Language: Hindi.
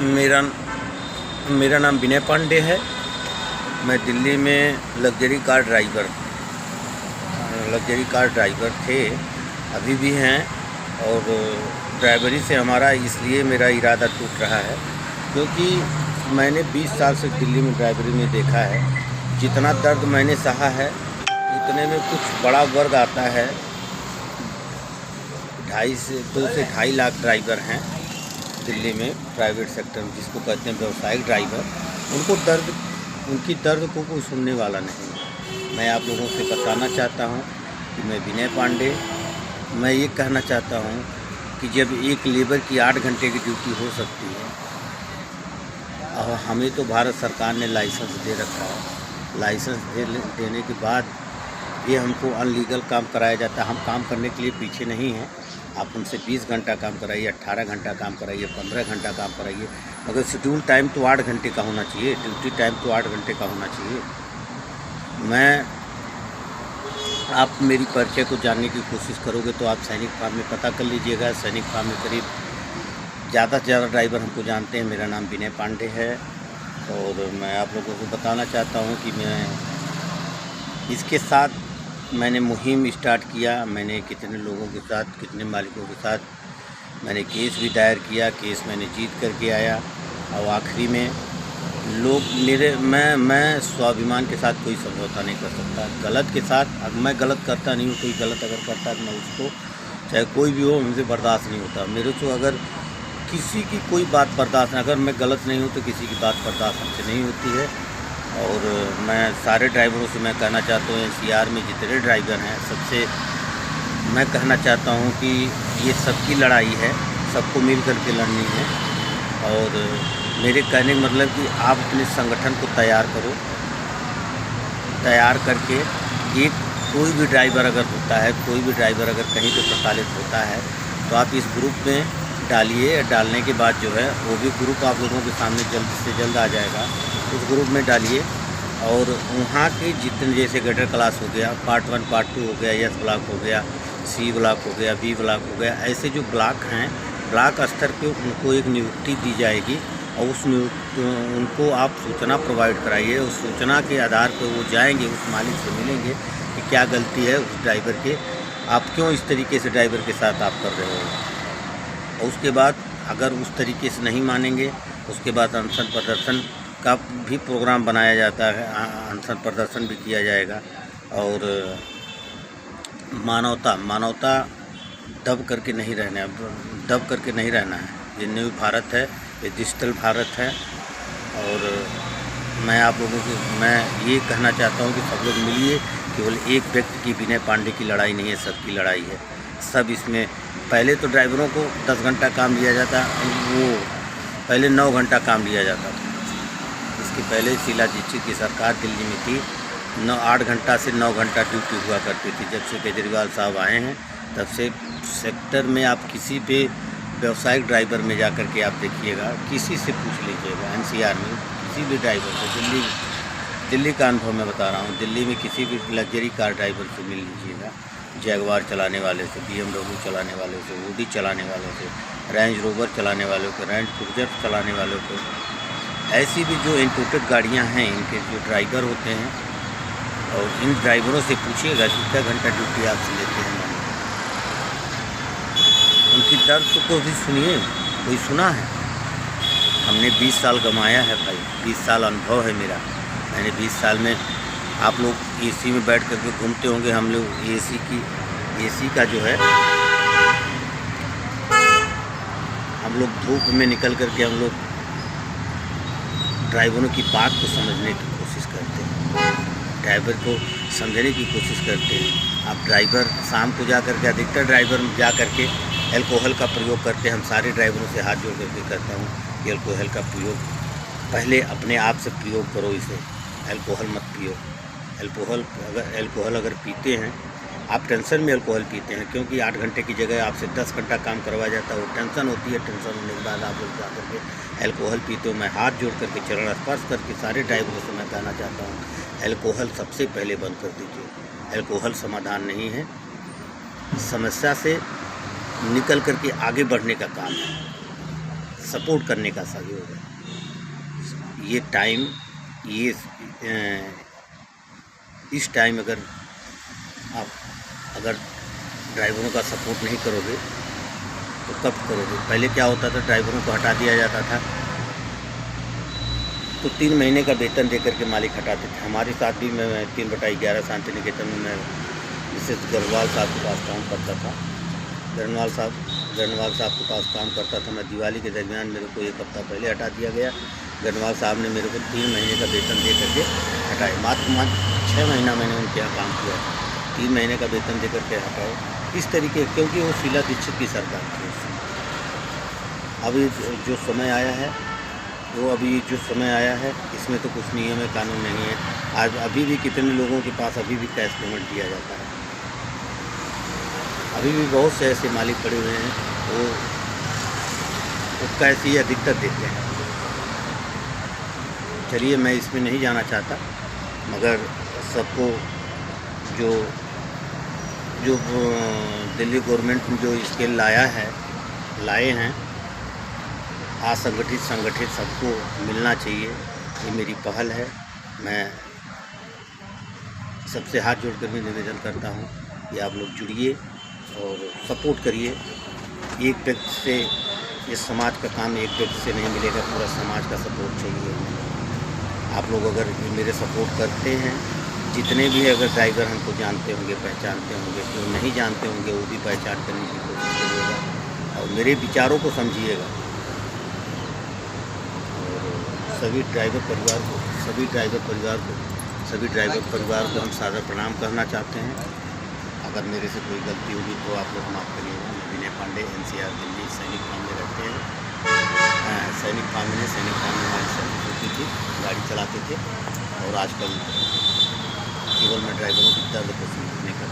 मेरा मेरा नाम विनय पांडे है। मैं दिल्ली में लग्जरी कार ड्राइवर थे, अभी भी हैं। और ड्राइवरी से हमारा इसलिए मेरा इरादा टूट रहा है क्योंकि मैंने 20 साल से दिल्ली में ड्राइवरी में देखा है। जितना दर्द मैंने सहा है उतने में कुछ बड़ा वर्ग आता है। 2 से 2.5 लाख ड्राइवर हैं दिल्ली में, प्राइवेट सेक्टर में, जिसको कहते हैं व्यावसायिक ड्राइवर। उनकी दर्द को कोई सुनने वाला नहीं। मैं आप लोगों से बताना चाहता हूं कि मैं विनय पांडे, मैं ये कहना चाहता हूं कि जब एक लेबर की 8 घंटे की ड्यूटी हो सकती है और हमें तो भारत सरकार ने लाइसेंस दे रखा है, लाइसेंस देने के बाद ये हमको अनलीगल काम कराया जाता है। हम काम करने के लिए पीछे नहीं हैं। आप उनसे 20 घंटा काम कराइए, 18 घंटा काम कराइए, 15 घंटा काम कराइए, मगर शेड्यूल टाइम तो 8 घंटे का होना चाहिए, ड्यूटी टाइम तो 8 घंटे का होना चाहिए। आप मेरी परिचय को जानने की कोशिश करोगे तो आप सैनिक फार्म में पता कर लीजिएगा। सैनिक फार्म में करीब ज़्यादा से ज़्यादा ड्राइवर हमको जानते हैं। मेरा नाम विनय पांडे है और मैं आप लोगों को बताना चाहता हूँ कि मैं इसके साथ मैंने मुहिम स्टार्ट किया। मैंने कितने लोगों के साथ, कितने मालिकों के साथ मैंने केस भी दायर किया। केस मैंने जीत करके आया और आखिरी में लोग मैं स्वाभिमान के साथ कोई समझौता नहीं कर सकता। गलत के साथ अब मैं गलत करता नहीं हूँ। कोई गलत अगर करता है तो मैं उसको, चाहे कोई भी हो, मुझे बर्दाश्त नहीं होता। मेरे को अगर किसी की कोई बात बर्दाश्त नहीं, अगर मैं गलत नहीं हूँ तो किसी की बात बर्दाश्त हमसे नहीं होती है। और मैं सारे ड्राइवरों से मैं कहना चाहता हूँ, NCR में जितने ड्राइवर हैं सबसे मैं कहना चाहता हूँ कि ये सबकी लड़ाई है, सबको मिल करके लड़नी है। और मेरे कहने का मतलब कि आप अपने संगठन को तैयार करो, तैयार करके कोई भी ड्राइवर अगर होता है, कोई भी ड्राइवर अगर कहीं पे प्रताड़ित होता है तो आप इस ग्रुप में डालिए। डालने के बाद जो है वो भी ग्रुप आप लोगों के सामने जल्द से जल्द आ जाएगा। उस ग्रुप में डालिए और वहाँ के जितने, जैसे गटर क्लास हो गया, पार्ट 1 पार्ट 2 हो गया, S ब्लॉक हो गया, C ब्लॉक हो गया, B ब्लॉक हो गया, ऐसे जो ब्लॉक हैं, ब्लॉक स्तर पे उनको एक नियुक्ति दी जाएगी और उनको आप सूचना प्रोवाइड कराइए। उस सूचना के आधार पर वो जाएंगे, उस मालिक से मिलेंगे कि क्या गलती है उस ड्राइवर के, आप क्यों इस तरीके से ड्राइवर के साथ आप कर रहे हो। और उसके बाद अगर उस तरीके से नहीं मानेंगे, उसके बाद अनशन प्रदर्शन का भी प्रोग्राम बनाया जाता है, अनशन प्रदर्शन भी किया जाएगा। और मानवता दब करके नहीं रहना है। ये न्यू भारत है, ये डिजिटल भारत है। और मैं आप लोगों को मैं ये कहना चाहता हूँ कि सब लोग मिलिए। केवल एक व्यक्ति की, विनय पांडे की लड़ाई नहीं है, सबकी लड़ाई है। सब इसमें, पहले तो ड्राइवरों को 10 घंटा काम लिया जाता, वो पहले 9 घंटा काम लिया जाता था। इसके पहले शीला दीक्षित की सरकार दिल्ली में थी, 8 घंटा से 9 घंटा ड्यूटी हुआ करती थी। जब से केजरीवाल साहब आए हैं तब से सेक्टर में आप किसी भी व्यावसायिक ड्राइवर में जा कर के आप देखिएगा, किसी से पूछ लीजिएगा, NCR में किसी भी ड्राइवर को, दिल्ली का अनुभव मैं बता रहा हूँ, दिल्ली में किसी भी लग्जरी कार ड्राइवर से मिल लीजिएगा, जैगवार चलाने वाले से, BMW चलाने वाले से, Audi चलाने वाले से, रेंज रोवर चलाने वालों को, रेंज क्रूजर चलाने वालों को, ऐसी भी जो इम्पोर्टेड गाड़ियाँ हैं, इनके जो ड्राइवर होते हैं, और इन ड्राइवरों से पूछिएगा कि क्या घंटा ड्यूटी आपसे लेते हैं। उनकी दर्द को भी सुनिए, कोई सुना है? हमने 20 साल कमाया है भाई, 20 साल अनुभव है मेरा। मैंने 20 साल में, आप लोग AC में बैठ करके घूमते होंगे, हम लोग AC का जो है, हम लोग धूप में निकल करके हम लोग ड्राइवरों की बात को समझने की कोशिश करते हैं, ड्राइवर को समझने की कोशिश करते हैं। आप ड्राइवर शाम को जा करके, अधिकतर ड्राइवर जा करके अल्कोहल का प्रयोग करते हैं। हम सारे ड्राइवरों से हाथ जोड़ करके कहता हूँ कि अल्कोहल का प्रयोग पहले अपने आप से प्रयोग करो। इसे अल्कोहल मत पियो। अल्कोहल अगर पीते हैं आप, टेंशन में अल्कोहल पीते हैं, क्योंकि 8 घंटे की जगह आपसे 10 घंटा काम करवाया जाता है, वो टेंशन होती है। टेंशन होने के बाद आप लोग जा करके अल्कोहल पीते हो। मैं हाथ जोड़ करके, चरण स्पर्श करके सारे ड्राइवरों से मैं कहना चाहता हूँ, अल्कोहल सबसे पहले बंद कर दीजिए। अल्कोहल समाधान नहीं है, समस्या से निकल करके आगे बढ़ने का काम है। सपोर्ट करने का सहयोग है। ये टाइम इस टाइम अगर ड्राइवरों का सपोर्ट नहीं करोगे तो कब करोगे? पहले क्या होता था, ड्राइवरों को हटा दिया जाता था तो 3 महीने का वेतन दे करके मालिक हटाते थे। हमारे साथ भी मैं 3/11 शांति निकेतन में मैं मिसेस गरवाल साहब के पास काम करता था। गरवाल साहब के पास काम करता था। मैं दिवाली के दरमियान मेरे को 1 हफ्ता पहले हटा दिया गया। गरवाल साहब ने मेरे को 3 महीने का वेतन दे करके हटाए। मात्र 6 महीना मैंने उनके यहाँ काम किया, 3 महीने का वेतन दे करके हटाए। इस तरीके, क्योंकि वो शीला दीक्षित की सरकार थी। अभी जो समय आया है इसमें तो कुछ नियम है, कानून नहीं है। आज अभी भी कितने लोगों के पास अभी भी कैश पेमेंट दिया जाता है। अभी भी बहुत से ऐसे मालिक पड़े हुए हैं वो कैश ही अधिकतर देते हैं। चलिए, मैं इसमें नहीं जाना चाहता, मगर सबको जो दिल्ली गवर्नमेंट ने जो स्केल लाए हैं, असंगठित संगठित सबको मिलना चाहिए। ये मेरी पहल है। मैं सबसे हाथ जोड़कर भी निवेदन करता हूँ कि आप लोग जुड़िए और सपोर्ट करिए। एक व्यक्ति से इस समाज का काम एक व्यक्ति से नहीं मिलेगा, पूरा समाज का सपोर्ट चाहिए। आप लोग अगर मेरे सपोर्ट करते हैं, जितने भी अगर ड्राइवर हमको जानते होंगे, पहचानते होंगे, जो नहीं जानते होंगे वो भी पहचान करने की कोशिश करिएगा और मेरे विचारों को समझिएगा। सभी ड्राइवर परिवार को हम सादर प्रणाम करना चाहते हैं। अगर मेरे से कोई गलती होगी तो आप लोग माफ़ करिएगा। मैं विनय पांडे, NCR दिल्ली सैनिक फार्म में रहते हैं। सैनिक फार्म में हमारी सर्विस होती थी, गाड़ी चलाते थे और आजकल केवल मैं ड्राइवरों की दर्द को समझने का